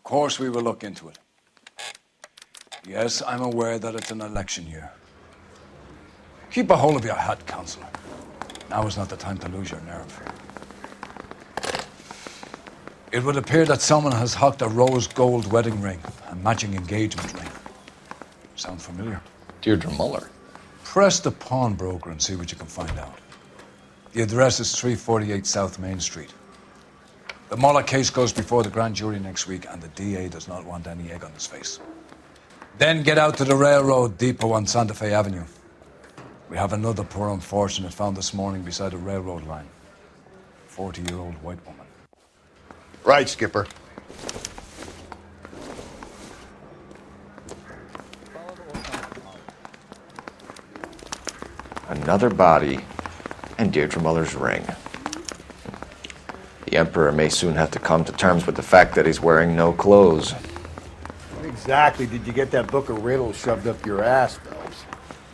course we will look into it. Yes, I'm aware that it's an election year. Keep a hold of your hat, Counselor. Now is not the time to lose your nerve. It would appear that someone has hocked a rose gold wedding ring and matching engagement ring. Sound familiar? Deirdre Muller. Press the pawnbroker and see what you can find out. The address is 348 South Main Street. The Muller case goes before the grand jury next week, and the DA does not want any egg on his face. Then get out to the railroad depot on Santa Fe Avenue. We have another poor unfortunate found this morning beside a railroad line. 40-year-old white woman. Right, Skipper. Another body and Deirdre Muller's ring. The Emperor may soon have to come to terms with the fact that he's wearing no clothes. What exactly did you get that book of riddles shoved up your ass, Phelps?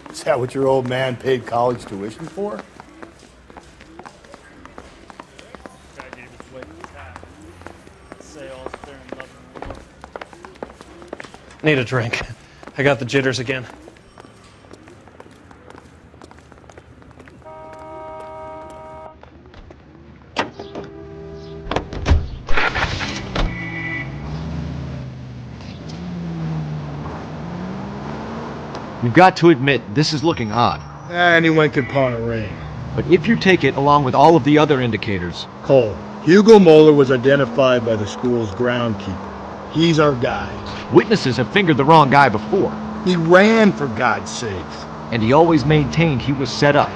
Is that what your old man paid college tuition for? Need a drink. I got the jitters again. You've got to admit, this is looking odd. Anyone could pawn a ring. But if you take it along with all of the other indicators... Cole, Hugo Moeller was identified by the school's groundkeeper. He's our guy. Witnesses have fingered the wrong guy before. He ran, for God's sakes. And he always maintained he was set up.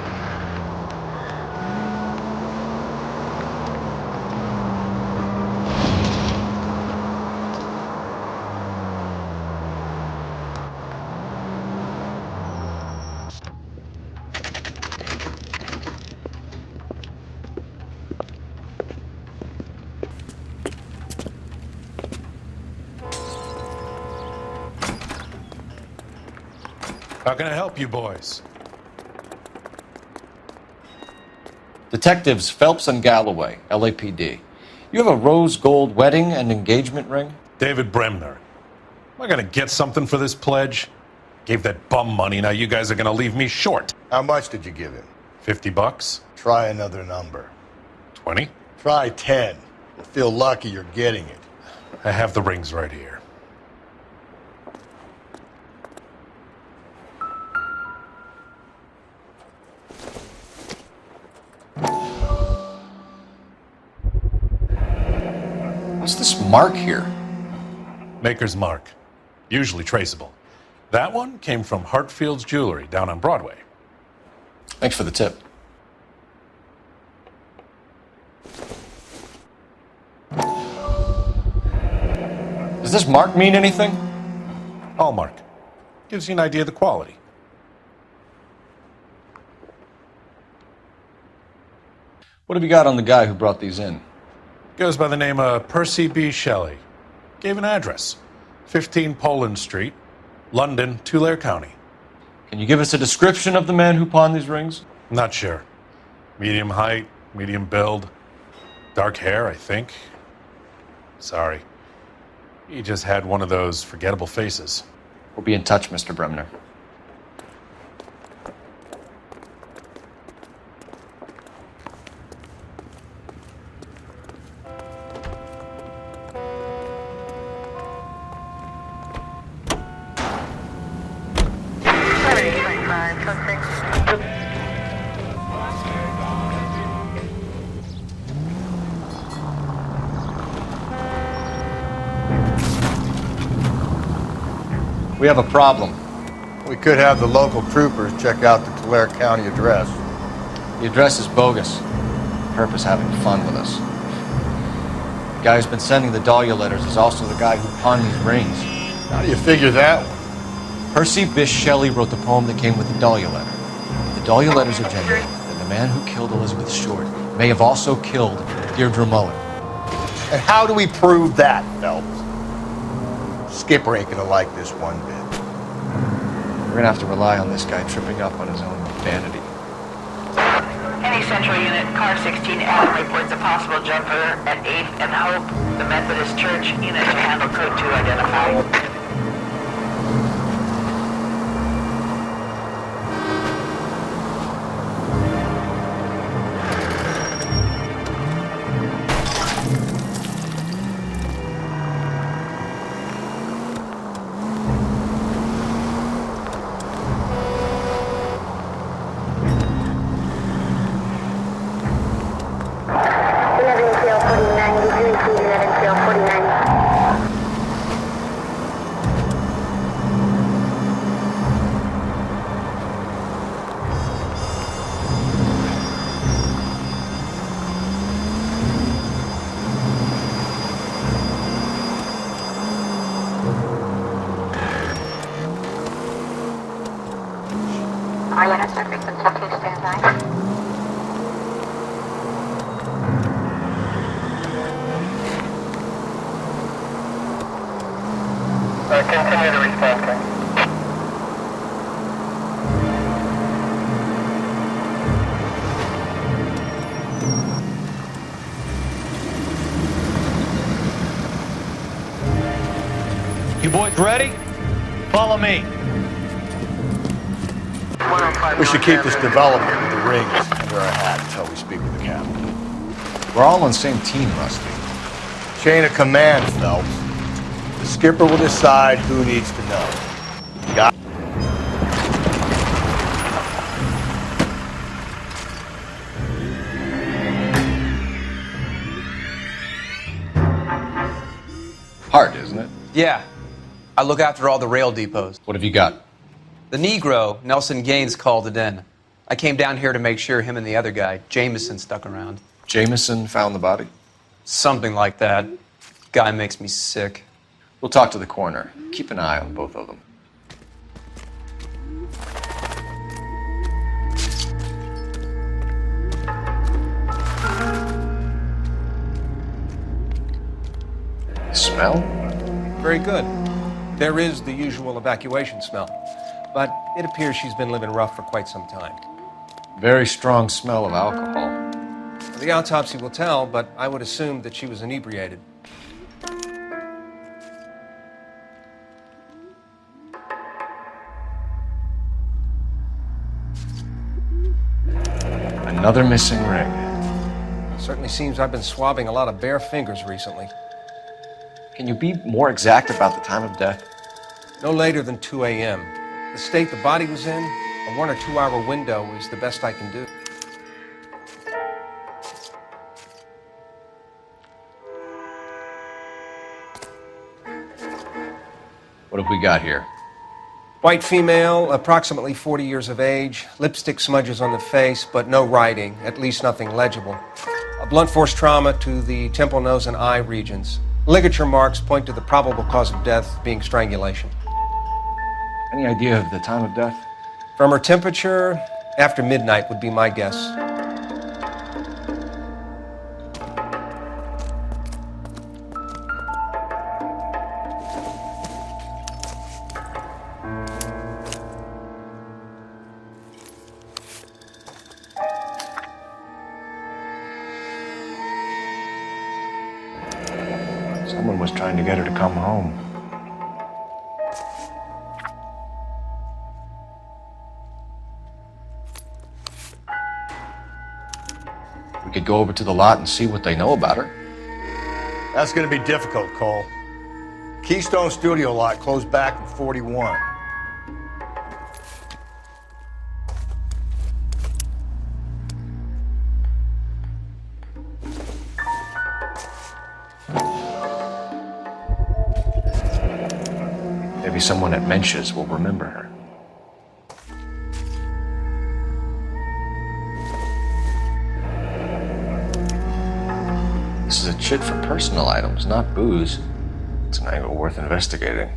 How can I help you boys? Detectives Phelps and Galloway, LAPD. You have a rose gold wedding and engagement ring? David Bremner. Am I gonna get something for this pledge? Gave that bum money, now you guys are gonna leave me short. How much did you give him? $50? Try another number. 20? Try 10. You'll feel lucky you're getting it. I have the rings right here. What's this mark here? Maker's mark. Usually traceable. That one came from Hartfield's Jewelry down on Broadway. Thanks for the tip. Does this mark mean anything? Hallmark. Gives you an idea of the quality. What have you got on the guy who brought these in? Goes by the name of Percy B. Shelley. Gave an address. 15 Poland Street, London, Tulare County. Can you give us a description of the man who pawned these rings? Not sure. Medium height, medium build. Dark hair, I think. Sorry. He just had one of those forgettable faces. We'll be in touch, Mr. Bremner. We have a problem. We could have the local troopers check out the Tulare County address. The address is bogus. Purpose having fun with us. The guy who's been sending the Dahlia letters is also the guy who pawned these rings. How do you figure that one? Percy Bysshe Shelley wrote the poem that came with the Dahlia letter. If the Dahlia letters are genuine, then the man who killed Elizabeth Short may have also killed Deirdre Muller. And how do we prove that, Phelps? Skipper ain't gonna like this one bit. We're gonna have to rely on this guy tripping up on his own vanity. Any City Central Unit, Car 16 Adam reports a possible jumper at 8th and Hope. The Methodist Church unit to handle code 2 identified. Continue to respond, sir. You boys ready? Follow me. We should keep this development with the rings under our hat until we speak with the captain. We're all on the same team, Rusty. Chain of command, Phelps. The skipper will decide who needs to know. Got Hard, isn't it? Yeah. I look after all the rail depots. What have you got? The Negro, Nelson Gaines, called it in. I came down here to make sure him and the other guy, Jameson, stuck around. Jameson found the body? Something like that. Guy makes me sick. We'll talk to the coroner. Keep an eye on both of them. Smell? Very good. There is the usual evacuation smell, but it appears she's been living rough for quite some time. Very strong smell of alcohol. The autopsy will tell, but I would assume that she was inebriated. Another missing ring. Certainly seems I've been swabbing a lot of bare fingers recently. Can you be more exact about the time of death? No later than 2 a.m. The state the body was in, a 1 or 2 hour window is the best I can do. What have we got here? White female, approximately 40 years of age, lipstick smudges on the face, but no writing, at least nothing legible. A blunt force trauma to the temple, nose, and eye regions. Ligature marks point to the probable cause of death being strangulation. Any idea of the time of death? From her temperature, after midnight would be my guess. Someone was trying to get her to come home. We could go over to the lot and see what they know about her. That's gonna be difficult, Cole. Keystone Studio lot closed back in 41. Maybe someone at Mensch's will remember her. This is a chit for personal items, not booze. It's an angle worth investigating.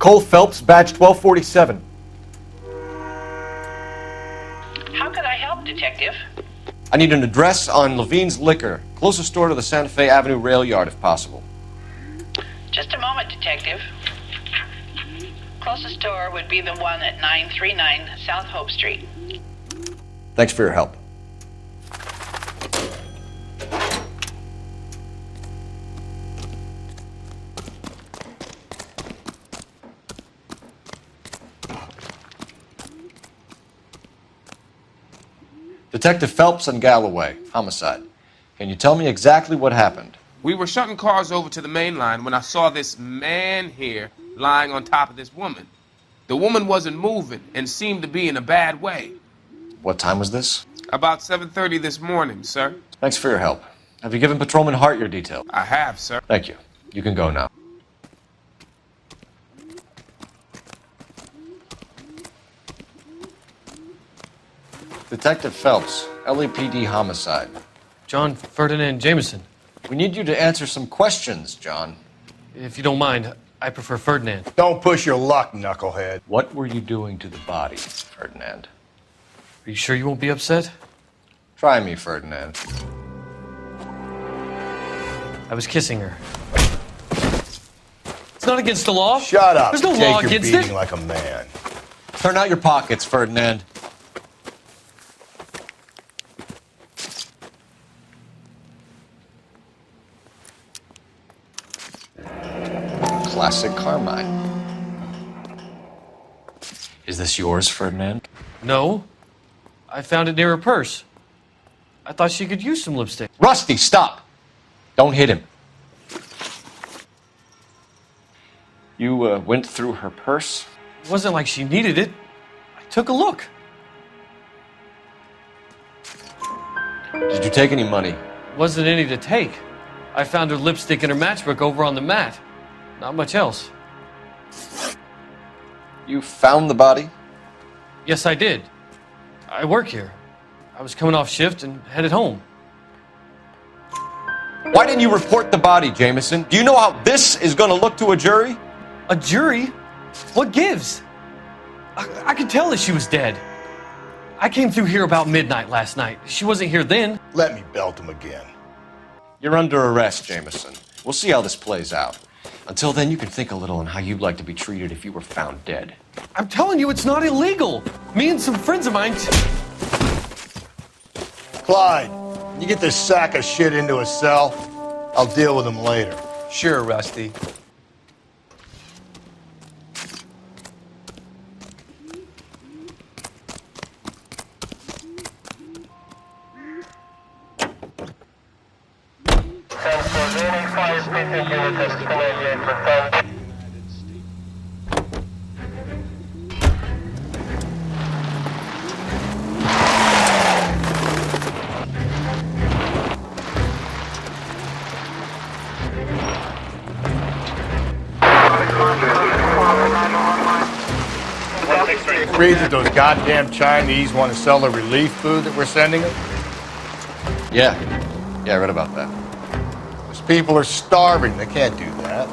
Cole Phelps, badge 1247. How can I help, Detective? I need an address on Levine's Liquor, closest store to the Santa Fe Avenue rail yard if possible. Just a moment, Detective. Closest store would be the one at 939 South Hope Street. Thanks for your help. Detective Phelps and Galloway, homicide. Can you tell me exactly what happened? We were shutting cars over to the main line when I saw this man here lying on top of this woman. The woman wasn't moving and seemed to be in a bad way. What time was this? About 7:30 this morning, sir. Thanks for your help. Have you given Patrolman Hart your detail? I have, sir. Thank you. You can go now. Detective Phelps, LAPD homicide. John Ferdinand Jameson. We need you to answer some questions, John. If you don't mind, I prefer Ferdinand. Don't push your luck, knucklehead. What were you doing to the body, Ferdinand? Are you sure you won't be upset? Try me, Ferdinand. I was kissing her. It's not against the law. Shut up. There's no Take law your against beating it. like a man. Turn out your pockets, Ferdinand. Classic Carmine. Is this yours, Ferdinand? No. I found it near her purse. I thought she could use some lipstick. Rusty, stop! Don't hit him. You went through her purse? It wasn't like she needed it. I took a look. Did you take any money? Wasn't any to take. I found her lipstick and her matchbook over on the mat. Not much else. You found the body? Yes, I did. I work here. I was coming off shift and headed home. Why didn't you report the body, Jameson? Do you know how this is going to look to a jury? A jury? What gives? I could tell that she was dead. I came through here about midnight last night. She wasn't here then. Let me belt him again. You're under arrest, Jameson. We'll see how this plays out. Until then, you can think a little on how you'd like to be treated if you were found dead. I'm telling you, it's not illegal. Me and some friends of mine... Clyde, you get this sack of shit into a cell. I'll deal with him later. Sure, Rusty. Read that those goddamn Chinese want to sell the relief food that we're sending them? Yeah, I read about that. Those people are starving. They can't do that.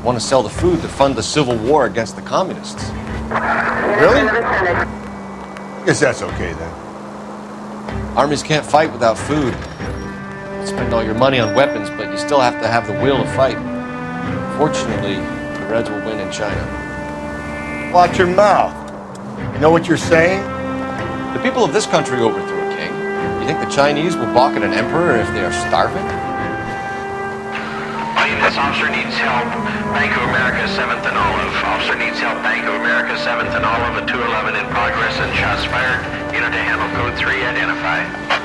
Want to sell the food to fund the civil war against the communists. Really? Guess that's okay then. Armies can't fight without food. You spend all your money on weapons, but you still have to have the will to fight. Fortunately, the Reds will win in China. Watch your mouth. You know what you're saying? The people of this country overthrew a king. You think the Chinese will balk at an emperor if they are starving? This officer needs help. Bank of America, 7th and Olive. Officer needs help. Bank of America, 7th and Olive, at 211 in progress and shots fired. Unit to handle code 3 identified.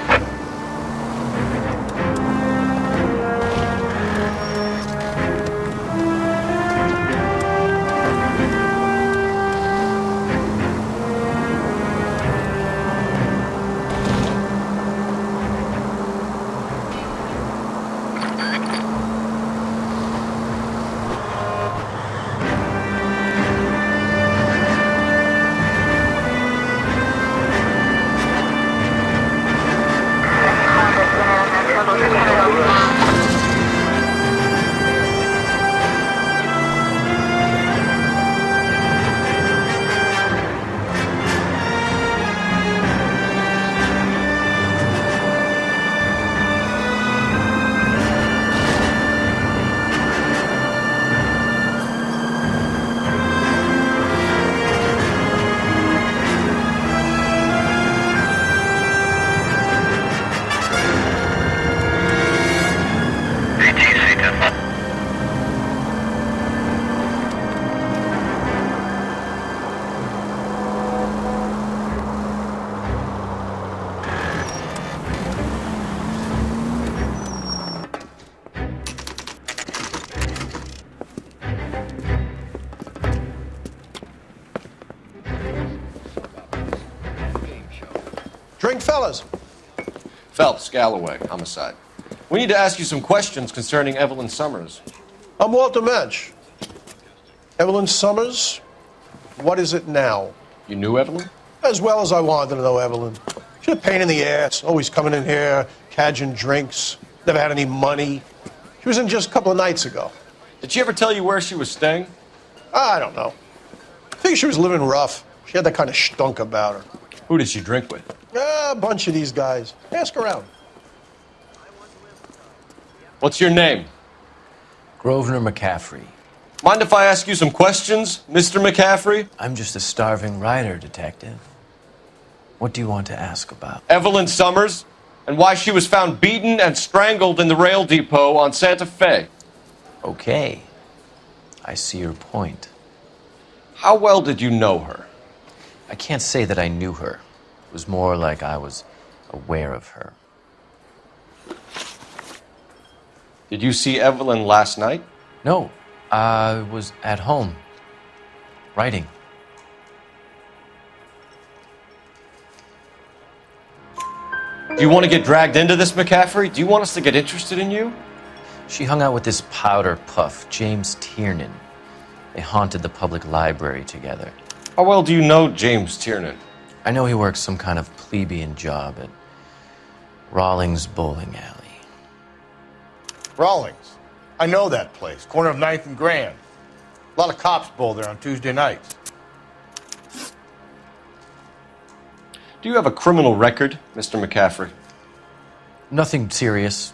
morning, fellas. Phelps, Galloway, homicide. We need to ask you some questions concerning Evelyn Summers. I'm Walter Mensch. Evelyn Summers, what is it now? You knew Evelyn? As well as I wanted to know Evelyn. She's a pain in the ass, always coming in here, cadging drinks, never had any money. She was in just a couple of nights ago. Did she ever tell you where she was staying? I don't know. I think she was living rough. She had that kind of stunk about her. Who did she drink with? A bunch of these guys. Ask around. What's your name? Grosvenor McCaffrey. Mind if I ask you some questions, Mr. McCaffrey? I'm just a starving writer, Detective. What do you want to ask about? Evelyn Summers, and why she was found beaten and strangled in the rail depot on Santa Fe. Okay. I see your point. How well did you know her? I can't say that I knew her. It was more like I was aware of her. Did you see Evelyn last night? No, I was at home, writing. Do you want to get dragged into this, McCaffrey? Do you want us to get interested in you? She hung out with this powder puff, James Tiernan. They haunted the public library together. How well do you know James Tiernan? I know he works some kind of plebeian job at Rawlings Bowling Alley. Rawlings. I know that place. Corner of 9th and Grand. A lot of cops bowl there on Tuesday nights. Do you have a criminal record, Mr. McCaffrey? Nothing serious.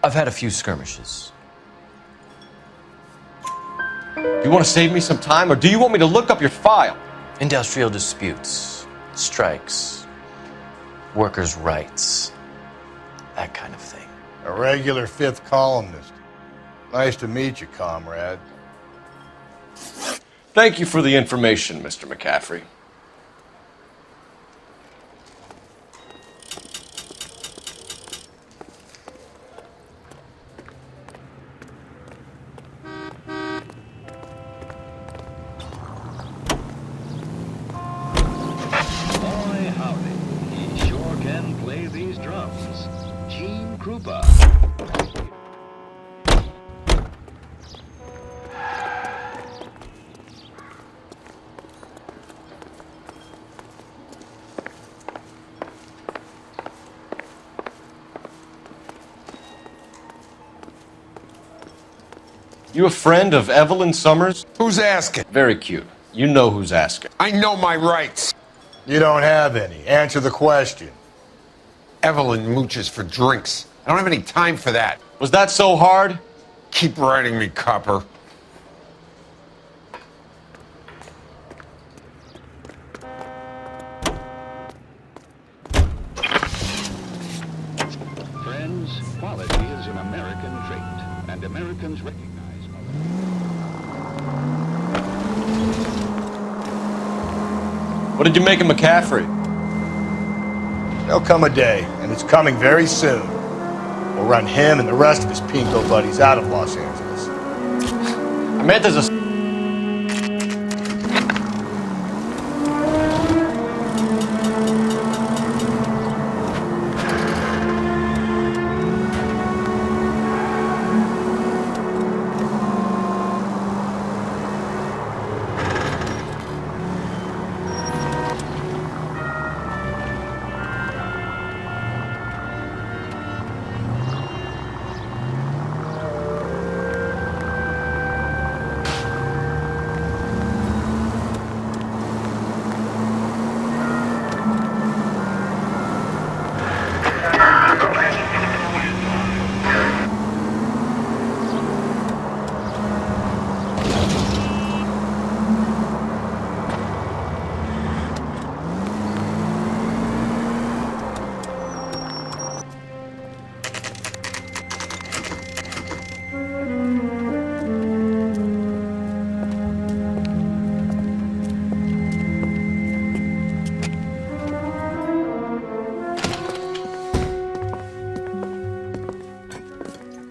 I've had a few skirmishes. Do you want to save me some time, or do you want me to look up your file? Industrial disputes, strikes, workers' rights, that kind of thing. A regular fifth columnist. Nice to meet you, comrade. Thank you for the information, Mr. McCaffrey. You a friend of Evelyn Summers? Who's asking? Very cute. You know who's asking. I know my rights. You don't have any. Answer the question. Evelyn mooches for drinks. I don't have any time for that. Was that so hard? Keep writing me, copper. Friends, quality is an American trait, and Americans recognize. What did you make of McCaffrey? There'll come a day, and it's coming very soon. We'll run him and the rest of his pinko buddies out of Los Angeles. I meant as a...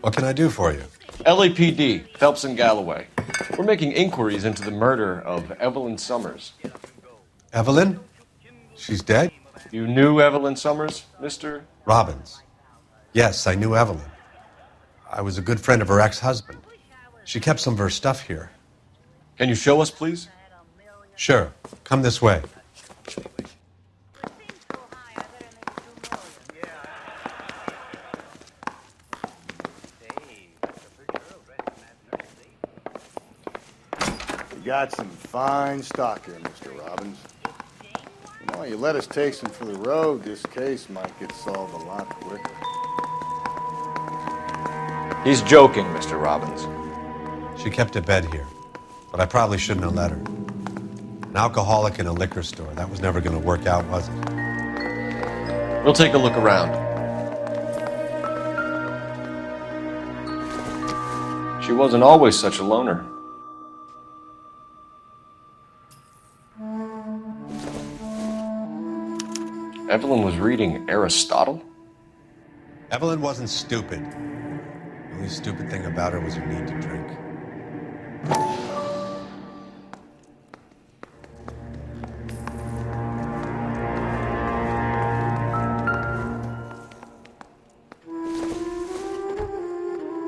What can I do for you? LAPD, Phelps and Galloway. We're making inquiries into the murder of Evelyn Summers. Evelyn? She's dead? You knew Evelyn Summers, Mr. Robbins. Yes, I knew Evelyn. I was a good friend of her ex-husband. She kept some of her stuff here. Can you show us, please? Sure. Come this way. You got some fine stock here, Mr. Robbins. You know, you let us take some for the road, this case might get solved a lot quicker. He's joking, Mr. Robbins. She kept a bed here, but I probably shouldn't have let her. An alcoholic in a liquor store. That was never going to work out, was it? We'll take a look around. She wasn't always such a loner. Evelyn was reading Aristotle? Evelyn wasn't stupid. The only stupid thing about her was her need to drink.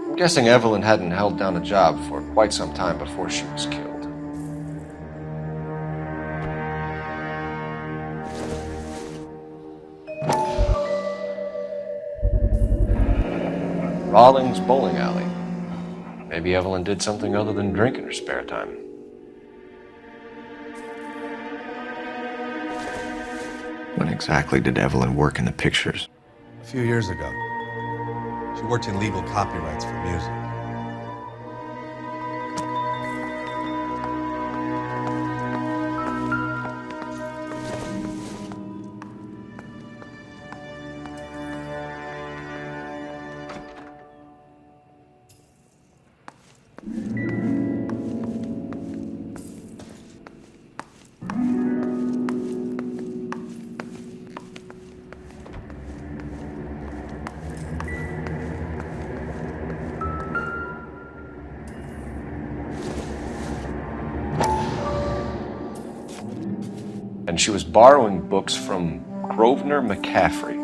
I'm guessing Evelyn hadn't held down a job for quite some time before she was killed. Rawlings Bowling Alley. Maybe Evelyn did something other than drink in her spare time. When exactly did Evelyn work in the pictures? A few years ago. She worked in legal copyrights for music. And she was borrowing books from Grosvenor McCaffrey.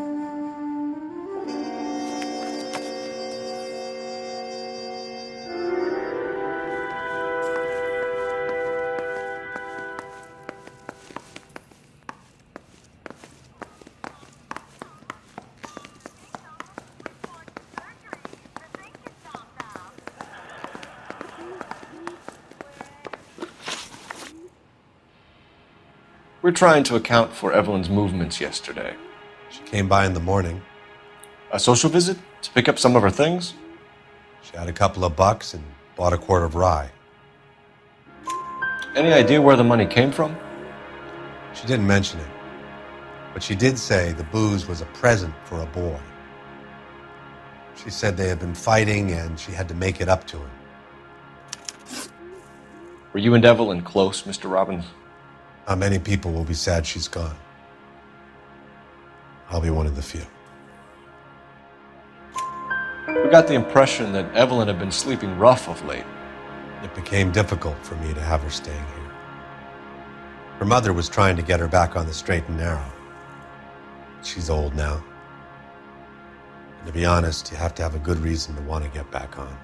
We're trying to account for Evelyn's movements yesterday. She came by in the morning. A social visit? To pick up some of her things? She had a couple of bucks and bought a quart of rye. Any idea where the money came from? She didn't mention it, but she did say the booze was a present for a boy. She said they had been fighting and she had to make it up to him. Were you and Evelyn close, Mr. Robbins? Not many people will be sad she's gone. I'll be one of the few. We got the impression that Evelyn had been sleeping rough of late. It became difficult for me to have her staying here. Her mother was trying to get her back on the straight and narrow. She's old now. And to be honest, you have to have a good reason to want to get back on.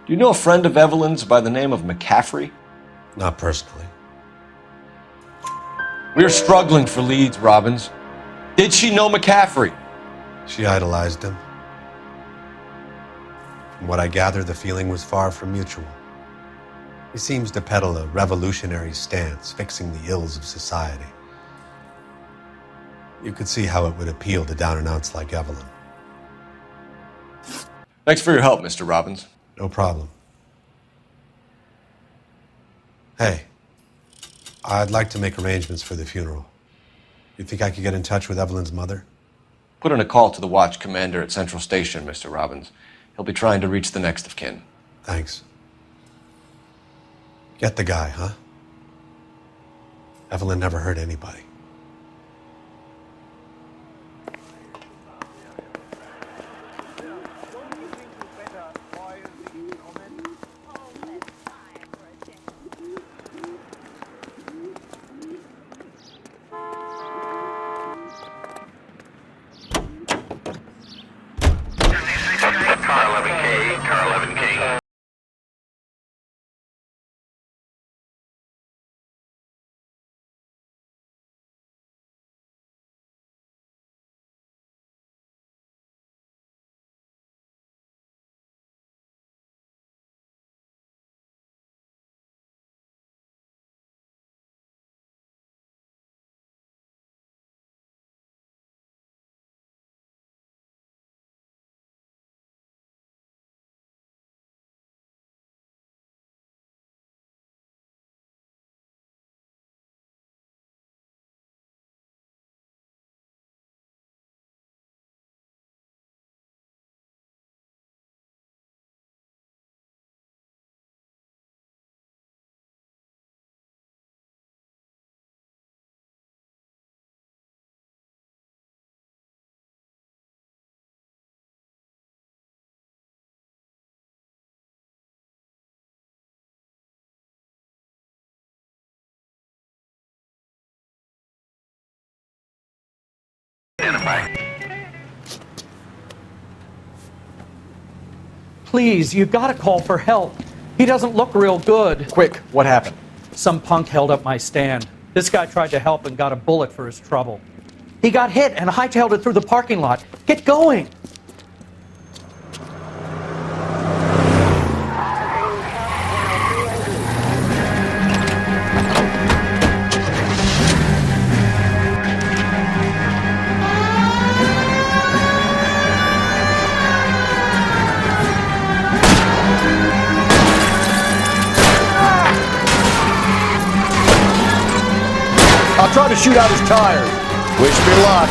Do you know a friend of Evelyn's by the name of McCaffrey? Not personally. We're struggling for leads, Robbins. Did she know McCaffrey? She idolized him. From what I gather, the feeling was far from mutual. He seems to peddle a revolutionary stance, fixing the ills of society. You could see how it would appeal to down-and-outs like Evelyn. Thanks for your help, Mr. Robbins. No problem. Hey, I'd like to make arrangements for the funeral. You think I could get in touch with Evelyn's mother? Put in a call to the watch commander at Central Station, Mr. Robbins. He'll be trying to reach the next of kin. Thanks. Get the guy, huh? Evelyn never hurt anybody. identify. Please, you gotta call for help. He doesn't look real good. Quick, what happened? Some punk held up my stand. This guy tried to help and got a bullet for his trouble. He got hit and hightailed it through the parking lot. Get going! I'll try to shoot out his tires. Wish me luck.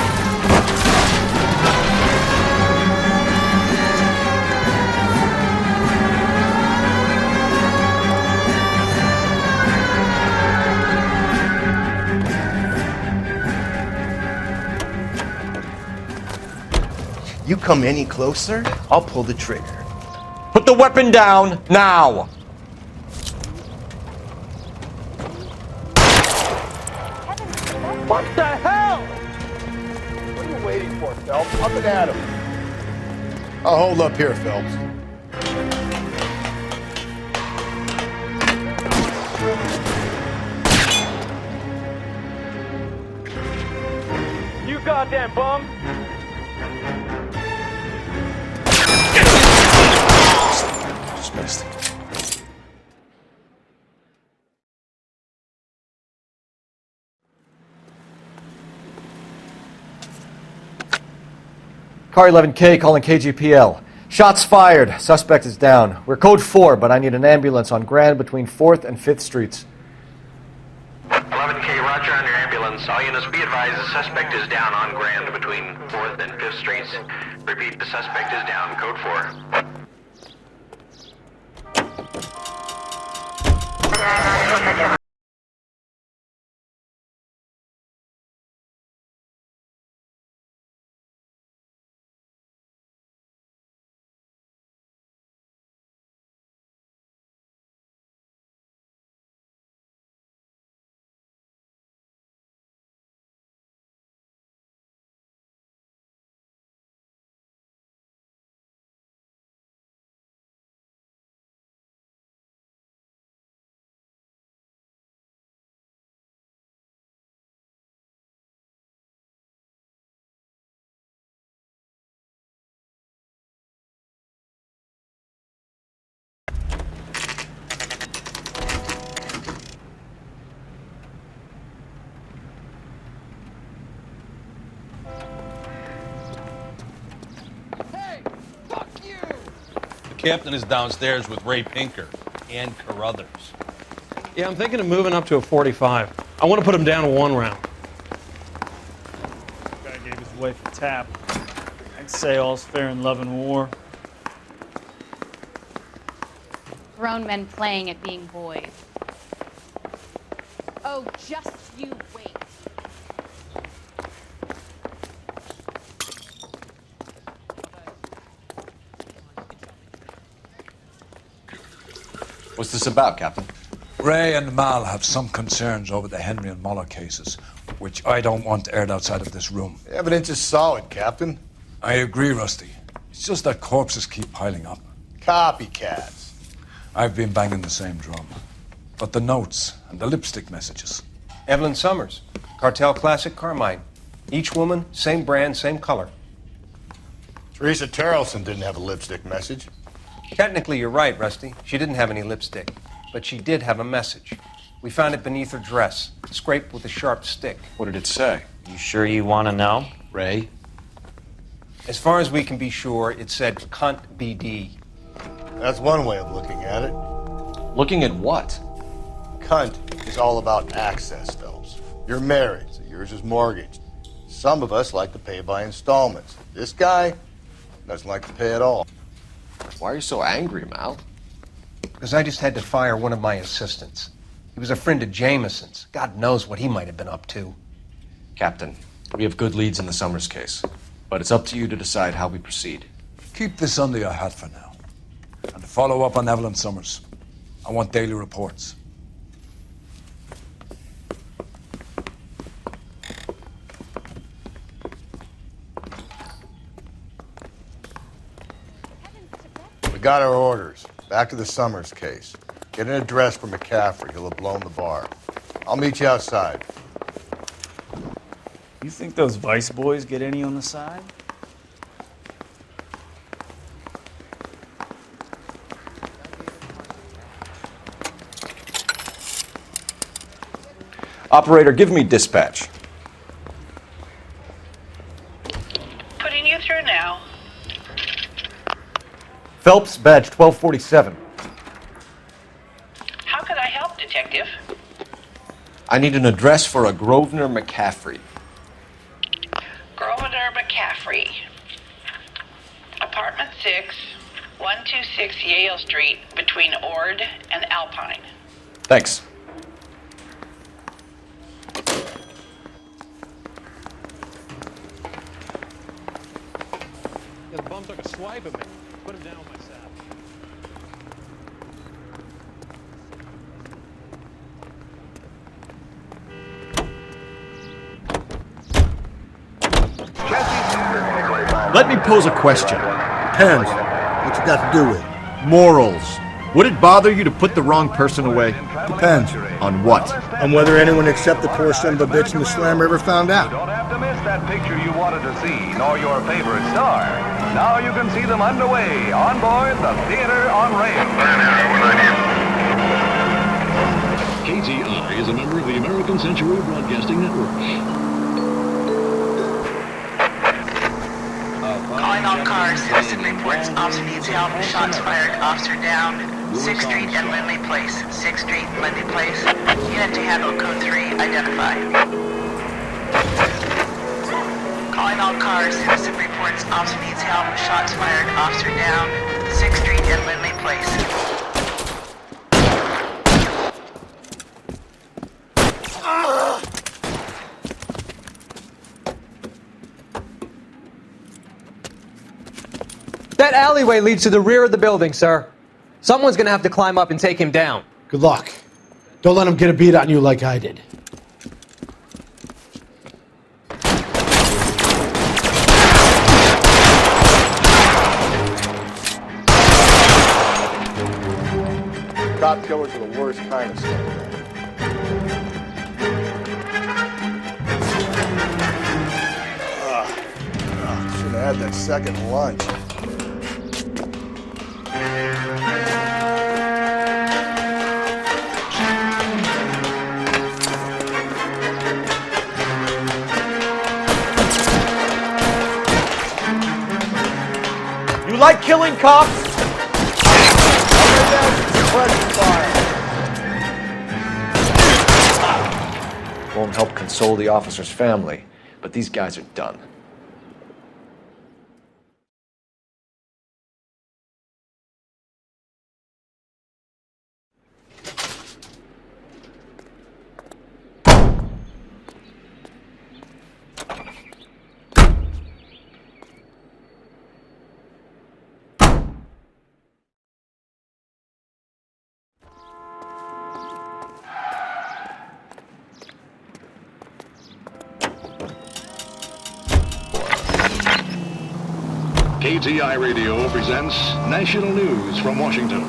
You come any closer, I'll pull the trigger. Put the weapon down, now! What the hell? What are you waiting for, Phelps? Up and at him. I'll hold up here, Phelps. You goddamn bum! Just missed. Car 11K calling KGPL. Shots fired. Suspect is down. We're code 4, but I need an ambulance on Grand between 4th and 5th Streets. 11K, roger on your ambulance. All units be advised the suspect is down on Grand between 4th and 5th Streets. Repeat, the suspect is down. Code 4. Captain is downstairs with Ray Pinker and Carruthers. Yeah, I'm thinking of moving up to a 45. I want to put him down to 1 round. Guy gave his wife a tap. I'd say all's fair in love and war. Grown men playing at being boys. Oh, just you wait. What's this about, Captain? Ray and Mal have some concerns over the Henry and Muller cases, which I don't want aired outside of this room. The evidence is solid, Captain. I agree, Rusty. It's just that corpses keep piling up. Copycats. I've been banging the same drum. But the notes and the lipstick messages. Evelyn Summers, Cartel Classic Carmine. Each woman, same brand, same color. Teresa Terrelson didn't have a lipstick message. Technically, you're right, Rusty. She didn't have any lipstick, but she did have a message. We found it beneath her dress, scraped with a sharp stick. What did it say? You sure you want to know? Ray? As far as we can be sure, it said cunt BD. That's one way of looking at it. Looking at what? Cunt is all about access, Phelps. You're married, so yours is mortgaged. Some of us like to pay by installments. This guy doesn't like to pay at all. Why are you so angry, Mal? Because I just had to fire one of my assistants. He was a friend of Jameson's. God knows what he might have been up to. Captain, we have good leads in the Summers case, but it's up to you to decide how we proceed. Keep this under your hat for now. And to follow up on Evelyn Summers, I want daily reports. got our orders. Back to the Summers case. Get an address for McCaffrey. He'll have blown the bar. I'll meet you outside. You think those Vice boys get any on the side? Operator, give me dispatch. Putting you through now. Phelps, badge 1247. How could I help, Detective? I need an address for a Grosvenor McCaffrey. Grosvenor McCaffrey. Apartment 6, 126 Yale Street, between Ord and Alpine. Thanks. The bum took a swipe at me. Put him down with my saddle. Let me pose a question. Depends. What you got to do with it? Morals. Would it bother you to put the wrong person away? Depends. On what? On whether anyone except the poor son of a bitch in the Slammer ever found out. Don't have to miss that picture you wanted to see, nor your favorite star. Now you can see them underway on board the Theater on Rail. KTI is a member of the American Century Broadcasting Network. Calling all cars, citizen reports, officer needs help, shots fired, officer down, 6th Street and Lindley Place, 6th Street and Lindley Place, unit to handle code 3, identify. Calling all cars, citizen reports, officer needs help, shots fired, officer down, 6th Street and Lindley Place. That alleyway leads to the rear of the building, sir. Someone's gonna have to climb up and take him down. Good luck. Don't let him get a beat on you like I did. Cop killers are the worst kind of stuff. Should have had that second lunch. You like killing cops? Won't help console the officer's family, but these guys are done. KTI Radio presents national news from Washington.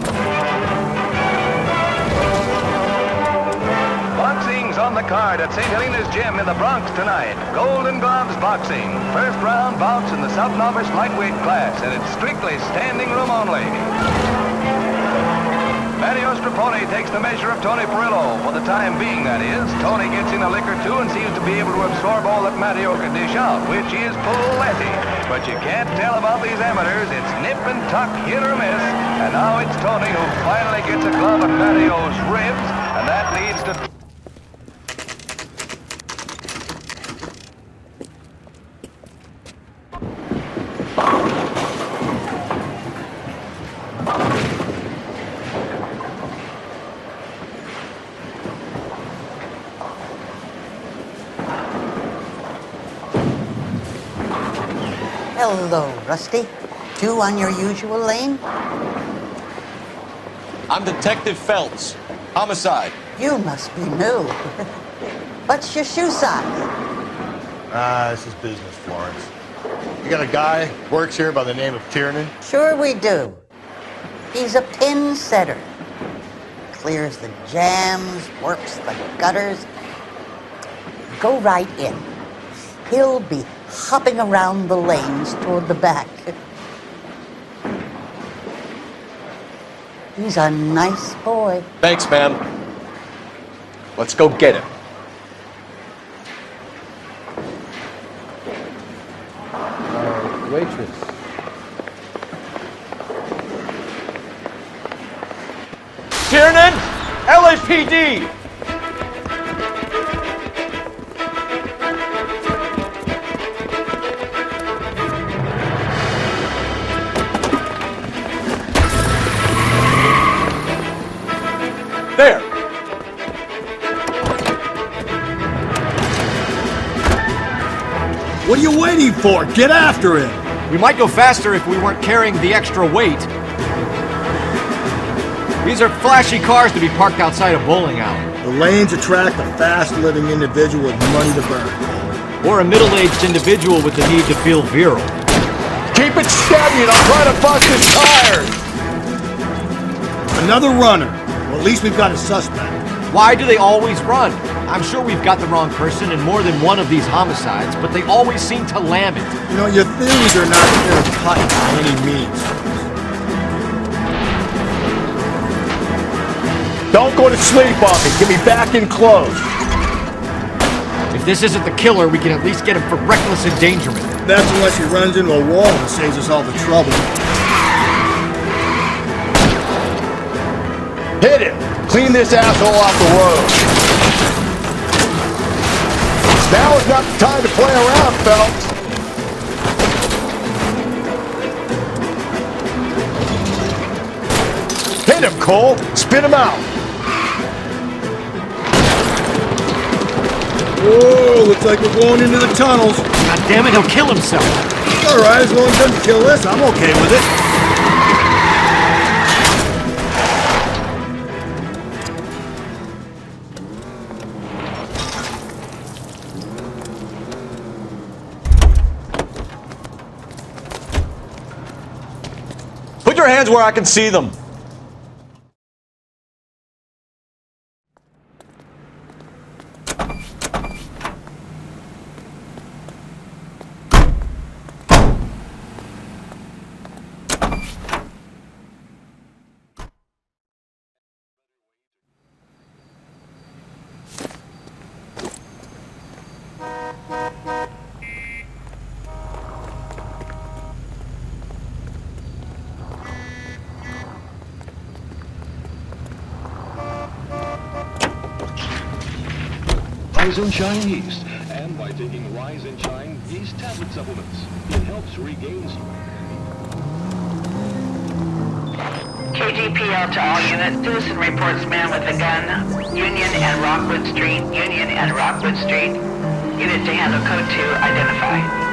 Boxing's on the card at St. Helena's Gym in the Bronx tonight. Golden Gloves Boxing. First round bouts in the sub-novice lightweight class, and it's strictly standing room only. Mario Strapone takes the measure of Tony Perillo. For the time being, that is. Tony gets in a lick or two and seems to be able to absorb all that Mario can dish out, which is plenty. But you can't tell about these amateurs. It's nip and tuck, hit or miss. And now it's Tony who finally gets a glove at Mario's ribs, and that leads to... Hello, Rusty. Two on your usual lane? I'm Detective Phelps. Homicide. You must be new. What's your shoe size? This is business, Florence. You got a guy works here by the name of Tiernan? Sure we do. He's a pin setter. Clears the jams, works the gutters. Go right in. He'll be hopping around the lanes toward the back. He's a nice boy. Thanks, ma'am. Let's go get him. Waitress. Tiernan! LAPD! There! What are you waiting for? Get after him! We might go faster if we weren't carrying the extra weight. These are flashy cars to be parked outside a bowling alley. The lanes attract a fast-living individual with money to burn. Or a middle-aged individual with the need to feel virile. Keep it steady and I'll try to bust his tires! Another runner. Well, at least we've got a suspect. Why do they always run? I'm sure we've got the wrong person in more than one of these homicides, but they always seem to lam it. You know, your theories are not clear-cut by any means. Don't go to sleep on me. Get me back in close. If this isn't the killer, we can at least get him for reckless endangerment. That's unless he runs into a wall and saves us all the trouble. Hit him! Clean this asshole off the road. Now is not the time to play around, Phelps. Hit him, Cole. Spin him out. Whoa, looks like we're going into the tunnels. God damn it, he'll kill himself. All right, as long as he doesn't kill us, I'm okay with it. Put your hands where I can see them. Rise and Shine Yeast, and by taking Rise and Shine Yeast tablet supplements, it helps regain strength. KGPL to all units. Citizen reports man with a gun. Union and Rockwood Street. Union and Rockwood Street. Unit to handle code 2. Identify.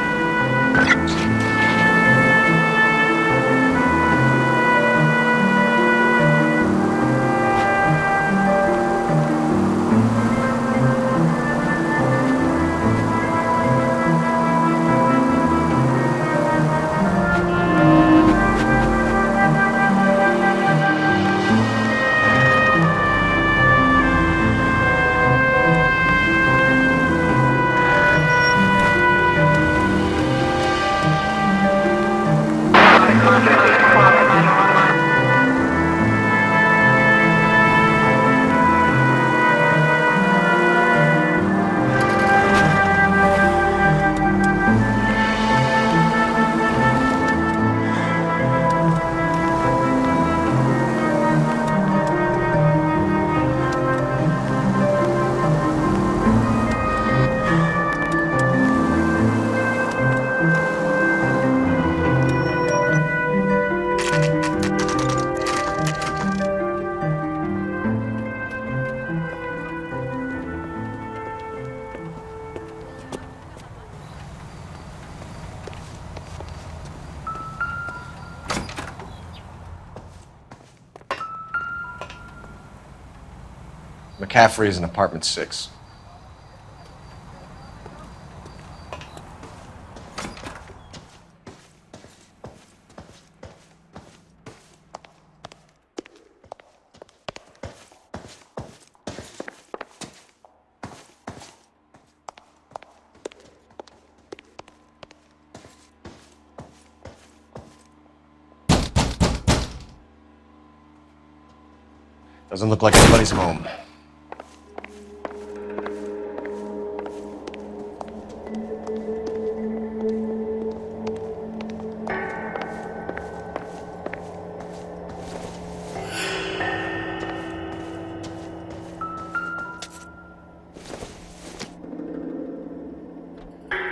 McCaffrey is in apartment 6. Doesn't look like anybody's home.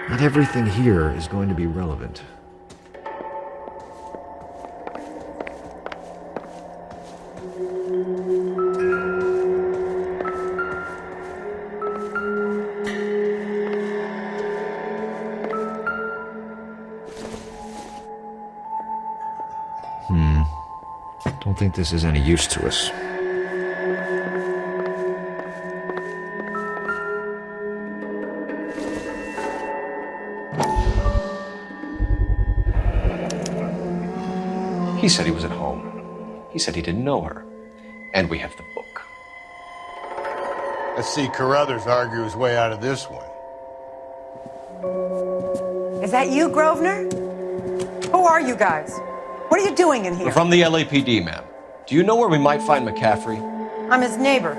Not everything here is going to be relevant. Don't think this is any use to us. He said he was at home. He said he didn't know her. And we have the book. Let's see Carruthers argue his way out of this one. Is that you, Grosvenor? Who are you guys? What are you doing in here? We're from the LAPD, ma'am. Do you know where we might find McCaffrey? I'm his neighbor.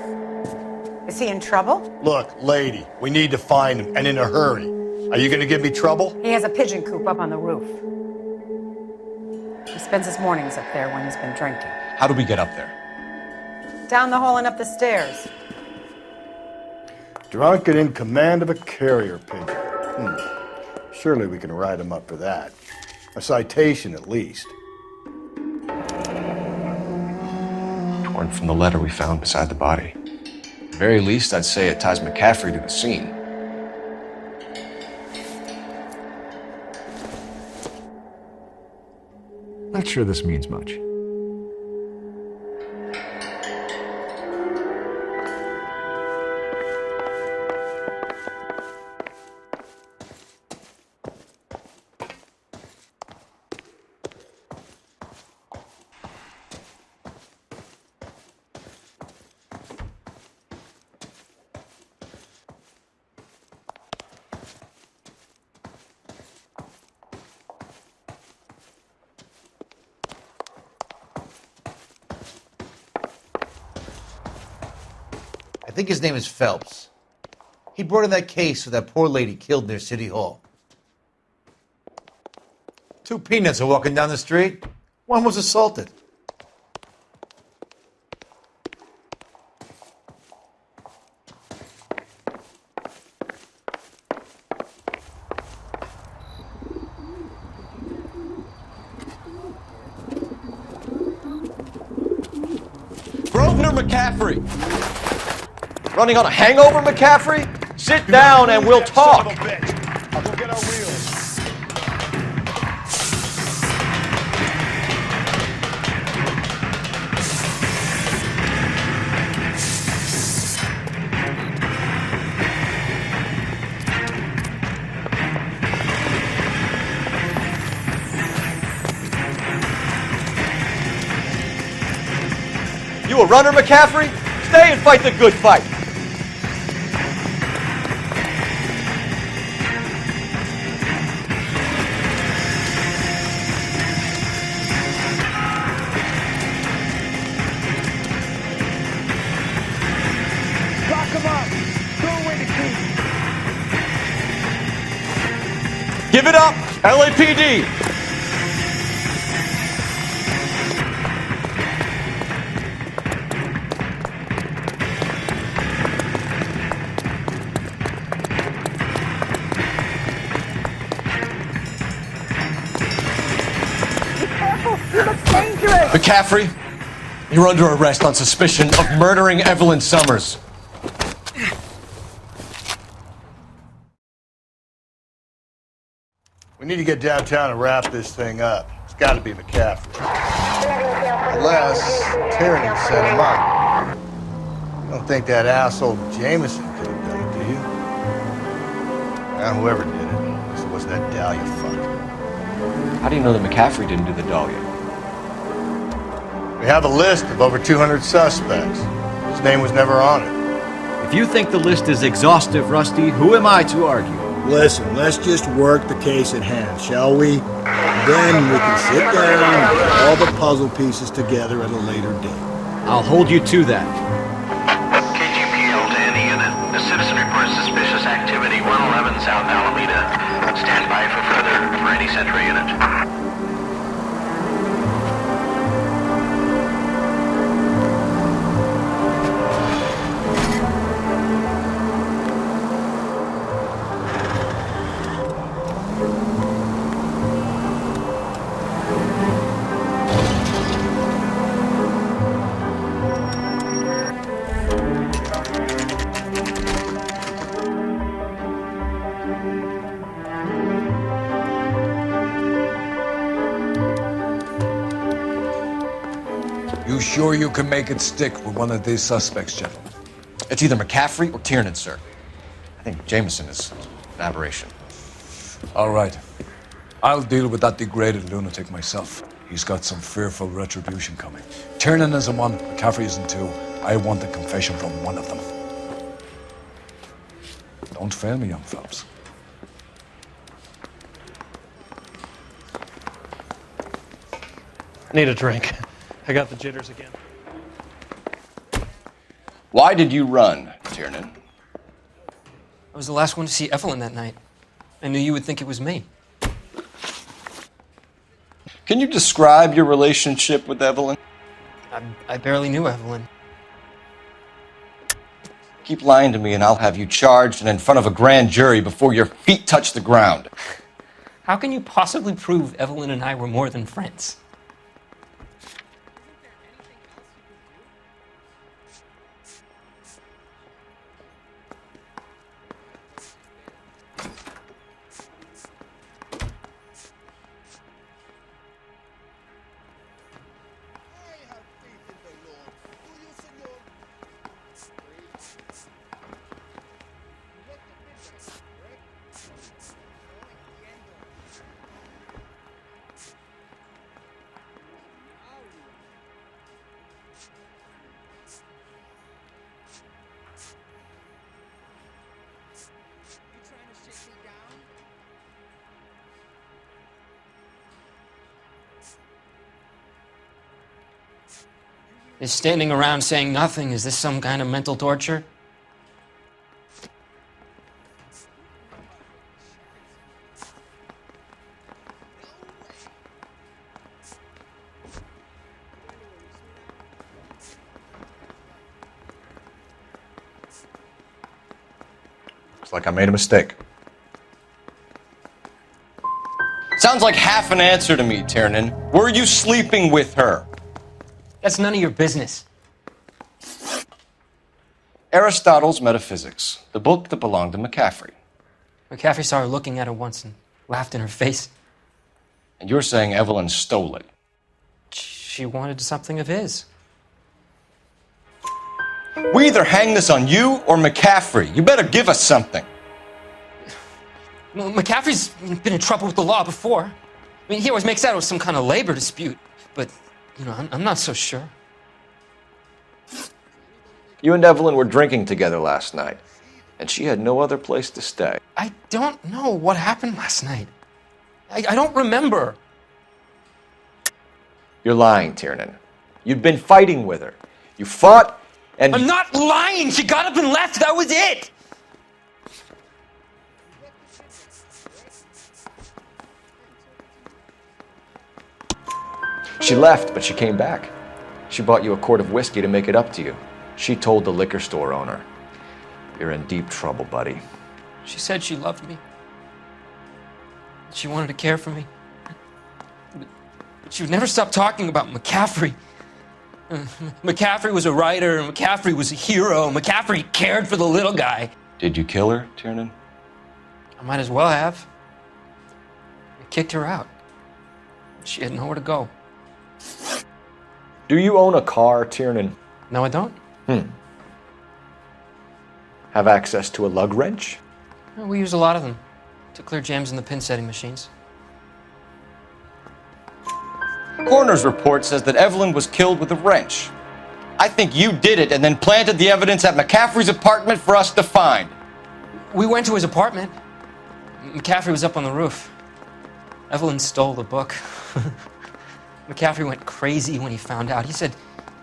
Is he in trouble? Look, lady, we need to find him, and in a hurry. Are you gonna give me trouble? He has a pigeon coop up on the roof. He spends his mornings up there when he's been drinking. How do we get up there? Down the hall and up the stairs. Drunk and in command of a carrier pigeon. Surely we can write him up for that. A citation, at least. Torn from the letter we found beside the body. At the very least, I'd say it ties McCaffrey to the scene. Not sure this means much. I think his name is Phelps. He brought in that case with that poor lady killed near City Hall. 2 peanuts are walking down the street. One was assaulted. Grosvenor McCaffrey! Running on a hangover, McCaffrey? Sit down and we'll talk. I'll go get our wheels. You a runner, McCaffrey? Stay and fight the good fight. Lock him up. Throw away the key. Give it up, LAPD. McCaffrey, you're under arrest on suspicion of murdering Evelyn Summers. We need to get downtown and wrap this thing up. It's got to be McCaffrey. Unless Tierney set him up. You don't think that asshole Jameson could have done it, do you? Well, whoever did it, at least it wasn't that Dahlia fuck. How do you know that McCaffrey didn't do the Dahlia? We have a list of over 200 suspects. His name was never on it. If you think the list is exhaustive, Rusty, who am I to argue? Listen, let's just work the case at hand, shall we? Then we can sit down and put all the puzzle pieces together at a later date. I'll hold you to that. KGPL to any unit. The citizen reports suspicious activity 111 South Alameda. Stand by for any Central unit. You sure you can make it stick with one of these suspects, gentlemen? It's either McCaffrey or Tiernan, sir. I think Jameson is an aberration. All right. I'll deal with that degraded lunatic myself. He's got some fearful retribution coming. Tiernan isn't one, McCaffrey isn't two. I want a confession from one of them. Don't fail me, young Phelps. I need a drink. I got the jitters again. Why did you run, Tiernan? I was the last one to see Evelyn that night. I knew you would think it was me. Can you describe your relationship with Evelyn? I barely knew Evelyn. Keep lying to me and I'll have you charged and in front of a grand jury before your feet touch the ground. How can you possibly prove Evelyn and I were more than friends? Is standing around saying nothing, is this some kind of mental torture? Looks like I made a mistake. Sounds like half an answer to me, Tiernan. Were you sleeping with her? That's none of your business. Aristotle's Metaphysics, the book that belonged to McCaffrey. McCaffrey saw her looking at her once and laughed in her face. And you're saying Evelyn stole it? She wanted something of his. We either hang this on you or McCaffrey. You better give us something. Well, McCaffrey's been in trouble with the law before. I mean, he always makes out it was some kind of labor dispute, but, you know, I'm not so sure. You and Evelyn were drinking together last night, and she had no other place to stay. I don't know what happened last night. I don't remember. You're lying, Tiernan. You'd been fighting with her. You fought, and... I'm not lying! She got up and left! That was it! She left, but she came back. She bought you a quart of whiskey to make it up to you. She told the liquor store owner. You're in deep trouble, buddy. She said she loved me. She wanted to care for me. But she would never stop talking about McCaffrey. McCaffrey was a writer, and McCaffrey was a hero. McCaffrey cared for the little guy. Did you kill her, Tiernan? I might as well have. I kicked her out. She had nowhere to go. Do you own a car, Tiernan? No, I don't. Have access to a lug wrench? We use a lot of them to clear jams in the pin setting machines. Coroner's report says that Evelyn was killed with a wrench. I think you did it and then planted the evidence at McCaffrey's apartment for us to find. We went to his apartment. McCaffrey was up on the roof. Evelyn stole the book. McCaffrey went crazy when he found out. He said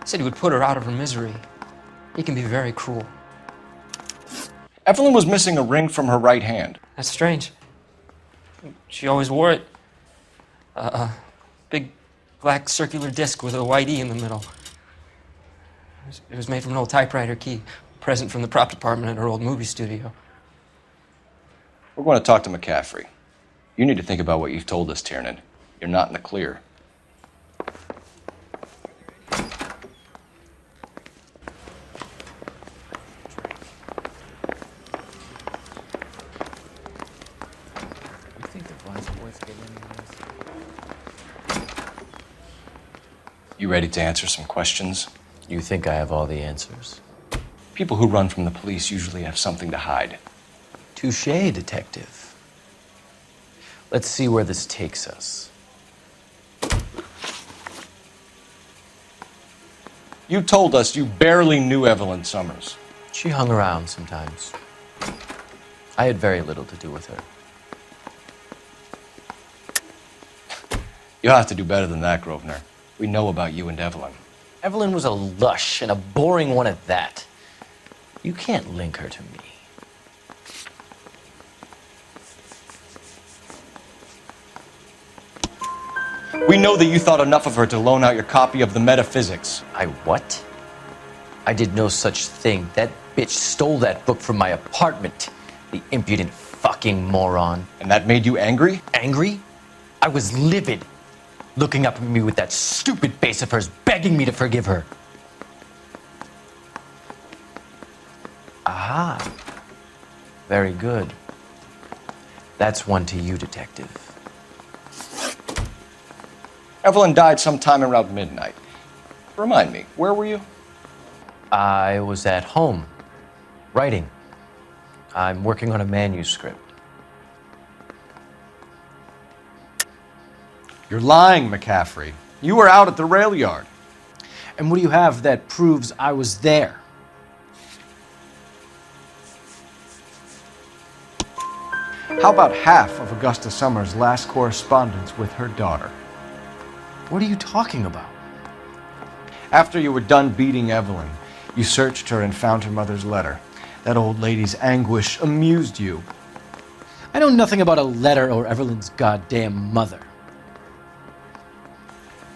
said he would put her out of her misery. He can be very cruel. Evelyn was missing a ring from her right hand. That's strange. She always wore it. Big black circular disc with a white E in the middle. It was made from an old typewriter key, a present from the prop department at her old movie studio. We're going to talk to McCaffrey. You need to think about what you've told us, Tiernan. You're not in the clear. You think the vice boys get in this? You ready to answer some questions? You think I have all the answers? People who run from the police usually have something to hide. Touché, detective. Let's see where this takes us. You told us you barely knew Evelyn Summers. She hung around sometimes. I had very little to do with her. You'll have to do better than that, Grosvenor. We know about you and Evelyn. Evelyn was a lush, and a boring one at that. You can't link her to me. We know that you thought enough of her to loan out your copy of the Metaphysics. I what? I did no such thing. That bitch stole that book from my apartment. The impudent fucking moron. And that made you angry? Angry? I was livid. Looking up at me with that stupid face of hers, begging me to forgive her. Aha. Very good. That's one to you, detective. Evelyn died sometime around midnight. Remind me, where were you? I was at home, writing. I'm working on a manuscript. You're lying, McCaffrey. You were out at the rail yard. And what do you have that proves I was there? How about half of Augusta Summers' last correspondence with her daughter? What are you talking about? After you were done beating Evelyn, you searched her and found her mother's letter. That old lady's anguish amused you. I know nothing about a letter or Evelyn's goddamn mother.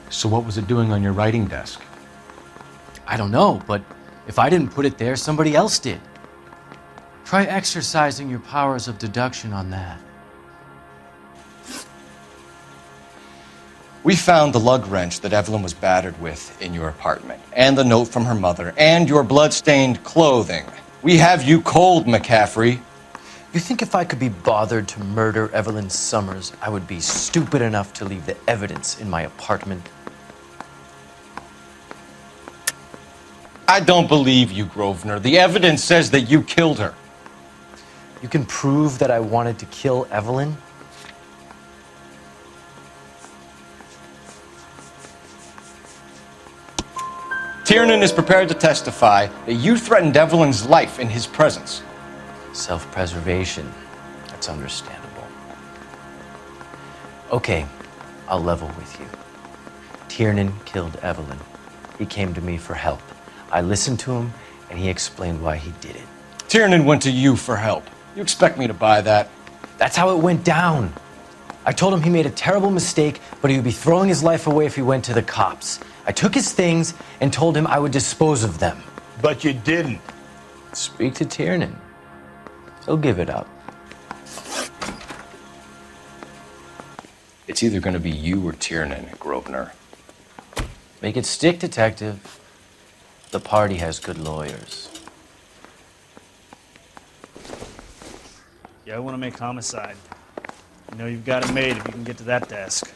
So what was it doing on your writing desk? I don't know, but if I didn't put it there, somebody else did. Try exercising your powers of deduction on that. We found the lug wrench that Evelyn was battered with in your apartment, and the note from her mother, and your blood-stained clothing. We have you cold, McCaffrey. You think if I could be bothered to murder Evelyn Summers, I would be stupid enough to leave the evidence in my apartment? I don't believe you, Grosvenor. The evidence says that you killed her. You can prove that I wanted to kill Evelyn? Tiernan is prepared to testify that you threatened Evelyn's life in his presence. Self-preservation. That's understandable. Okay, I'll level with you. Tiernan killed Evelyn. He came to me for help. I listened to him, and he explained why he did it. Tiernan went to you for help. You expect me to buy that? That's how it went down. I told him he made a terrible mistake, but he would be throwing his life away if he went to the cops. I took his things and told him I would dispose of them. But you didn't. Speak to Tiernan. He'll give it up. It's either going to be you or Tiernan, Grosvenor. Make it stick, detective. The party has good lawyers. Yeah, I want to make homicide. You know you've got it made if you can get to that desk.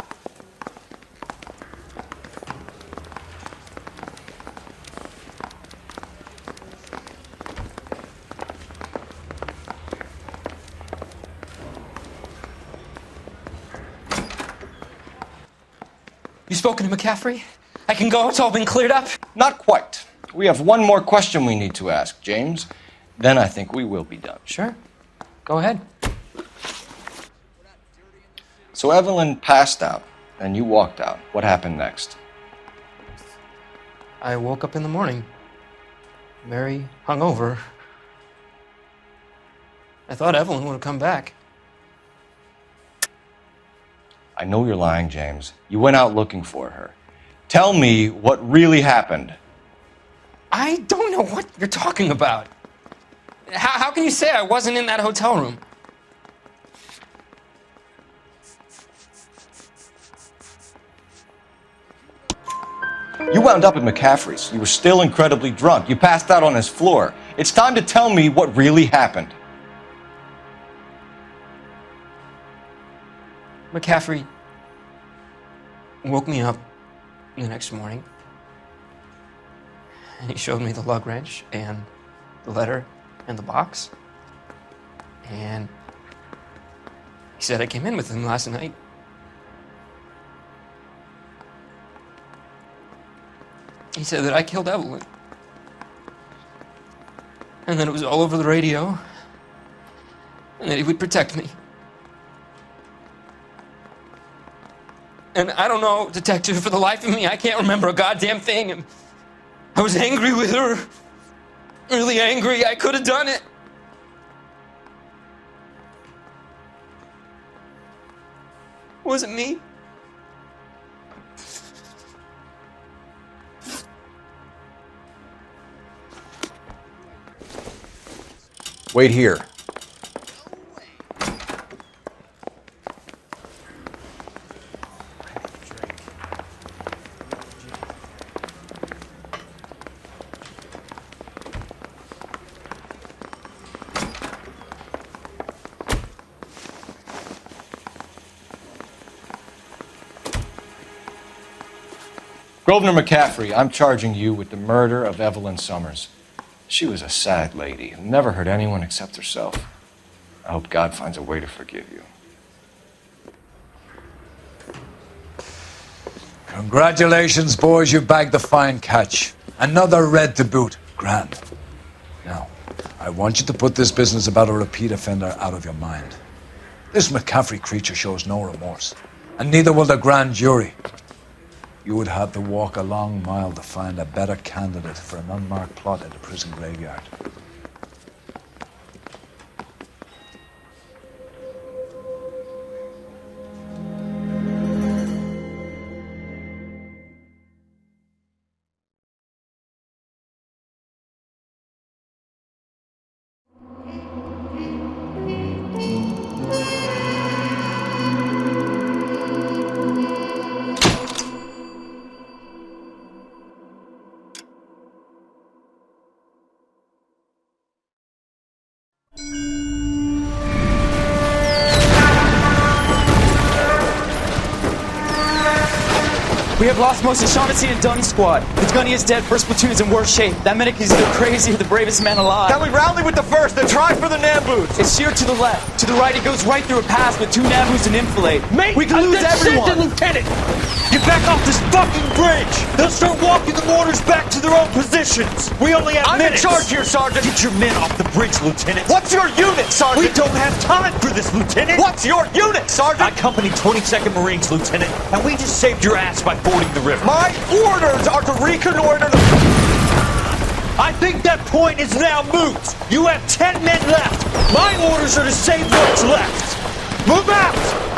You spoken to McCaffrey? I can go? It's all been cleared up? Not quite. We have one more question we need to ask, James. Then I think we will be done. Sure. Go ahead. So Evelyn passed out, and you walked out. What happened next? I woke up in the morning, very hungover. I thought Evelyn would have come back. I know you're lying, James. You went out looking for her. Tell me what really happened. I don't know what you're talking about. How can you say I wasn't in that hotel room? You wound up at McCaffrey's. You were still incredibly drunk. You passed out on his floor. It's time to tell me what really happened. McCaffrey woke me up the next morning, and he showed me the lug wrench and the letter and the box, and he said I came in with him last night. He said that I killed Evelyn, and that it was all over the radio, and that he would protect me. And I don't know, detective, for the life of me, I can't remember a goddamn thing. And I was angry with her. Really angry. I could have done it. Was it me? Wait here. Grosvenor McCaffrey, I'm charging you with the murder of Evelyn Summers. She was a sad lady who never hurt anyone except herself. I hope God finds a way to forgive you. Congratulations, boys. You bagged the fine catch. Another red to boot. Grand. Now, I want you to put this business about a repeat offender out of your mind. This McCaffrey creature shows no remorse, and neither will the grand jury. You would have to walk a long mile to find a better candidate for an unmarked plot at the prison graveyard. We have lost most of Shaughnessy and Dunn's squad. The gunny is dead, first platoon is in worse shape. That medic is either crazy or the bravest man alive. Can we rally with the first and try for the Nambus? It's sheer to the left. To the right, it goes right through a pass with 2 Nambus and enfilade. Mate, we can lose everyone. Lieutenant! Get back off this fucking bridge! They'll start walking the mortars back to their own positions! We only have minutes! I'm in charge here, Sergeant! Get your men off the bridge, Lieutenant! What's your unit, Sergeant? We don't have time for this, Lieutenant! What's your unit, Sergeant? I company 22nd Marines, Lieutenant, and we just saved your ass by fording the river. My orders are to reconnoiter the... I think that point is now moot! You have 10 men left! My orders are to save what's left! Move out!